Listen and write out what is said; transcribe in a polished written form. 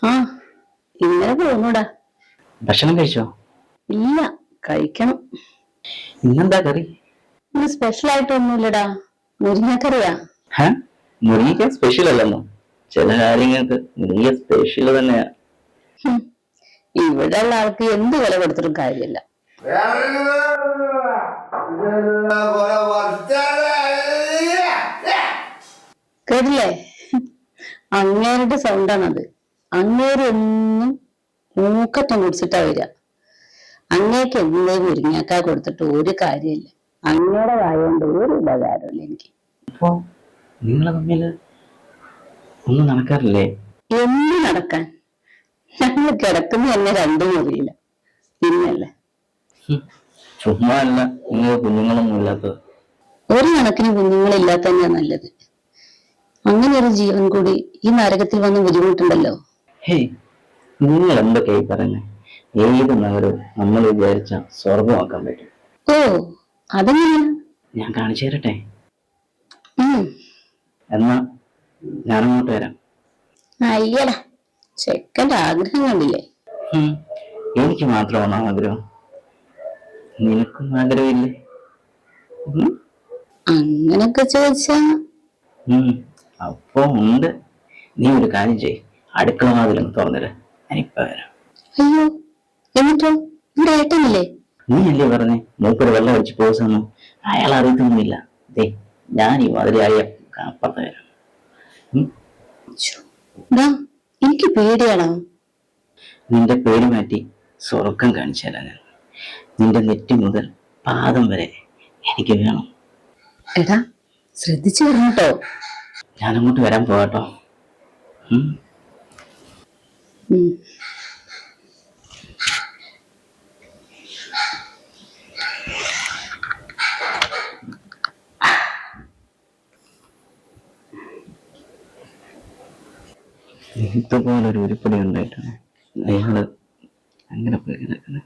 ആ ഇങ്ങനെ പോന്നൂടാ. ഭക്ഷണം കഴിച്ചോ? ഇല്ല, കഴിക്കണം. ഇന്നെന്താ കറി? ഇന്ന് സ്പെഷ്യൽ ആയിട്ടൊന്നുമില്ലടാ, മുരിങ്ങക്കറിയാ. ഹാ, മുരിങ്ങ സ്പെഷ്യൽ അല്ലെന്നോ? ചില കാര്യങ്ങൾക്ക് മുരിങ്ങ സ്പെഷ്യൽ തന്നെയാ. ഇവിടെ ഉള്ള ആൾക്ക് എന്ത് വില കൊടുത്തിട്ടും കാര്യമില്ല. കേട്ടില്ലേ? അങ്ങേരുടെ സൗണ്ടാണത്. അങ്ങേര് എന്നും മൂക്കറ്റം കുടിച്ചിട്ടാ വരിക. അങ്ങേക്ക് എന്തേ മുരിങ്ങാക്കാ കൊടുത്തിട്ട് ഒരു കാര്യമില്ല. അങ്ങയുടെ വായോണ്ട് ഒരു ഉപകാരമില്ല എനിക്ക്. അപ്പോ നിങ്ങൾ തമ്മിൽ ഒന്നും നടക്കാറില്ലേ? എന്ന് നടക്കാൻ? ഞങ്ങൾ കിടക്കുന്ന തന്നെ രണ്ടു മുറിയില്ല, പിന്നല്ലേ. ചുമ്മാ അല്ല, നിങ്ങൾ കുഞ്ഞുങ്ങളൊന്നും ഇല്ലാത്തത്. ഒരു കണക്കിന് കുഞ്ഞുങ്ങളില്ലാത്ത തന്നെയാ നല്ലത്. അങ്ങനെ ഒരു ജീവൻ കൂടി ഈ നരകത്തിൽ വന്ന് ബുദ്ധിമുട്ടുണ്ടല്ലോ. ഹേയ്, നിങ്ങൾ എന്തൊക്കെയായി പറയുന്നത്? ഏത് നഗരവും നമ്മൾ വിചാരിച്ച സ്വർഗമാക്കാൻ പറ്റും. ഓ, അതെങ്ങനെയാ? ഞാൻ കാണിച്ചു തരട്ടെ. എന്നാ ഞാനങ്ങോട്ട് വരാം. അയ്യടാ, ചെക്കൻ്റെ ആഗ്രഹം കണ്ടില്ലേ? എനിക്ക് മാത്രമാണോ ആഗ്രഹം? നിനക്കും ആഗ്രഹമില്ലേ? അങ്ങനൊക്കെ ചോദിച്ചാ അപ്പൊ ഉണ്ട്. നീ ഒരു കാര്യം ചെയ്യ്, അടുക്കള വാതിലൊന്ന് തുറന്നിട്ട് ഞാനിപ്പ വരാം. അയ്യോ, എന്നിട്ടോ? ഇവിടെ ഏട്ടനില്ലേ? നീ അല്ലേ പറഞ്ഞേ മൂപ്പര് വെള്ളം അടിച്ച് പോസെന്ന്? അയാൾ അറിയത്തൊന്നുമില്ല. ദേ, ഞാൻ ഈ വാതിലായ അപ്പുറത്ത് വരാം. എനിക്ക് പേടിയാണോ? നിന്റെ പേടി മാറ്റി സ്വർഗം കാണിച്ചു തരാം ഞാൻ. നിന്റെ നെറ്റി മുതൽ പാദം വരെ എനിക്ക് വേണം. എടാ, ശ്രദ്ധിച്ചു വരണട്ടോ. ഞാനങ്ങോട്ട് വരാൻ പോകട്ടോ. ഇതുപോലൊരു ഉരുപ്പടി ഉണ്ടായിട്ടാണ് അയാള് അങ്ങനെ പോയി കിടക്കുന്നത്.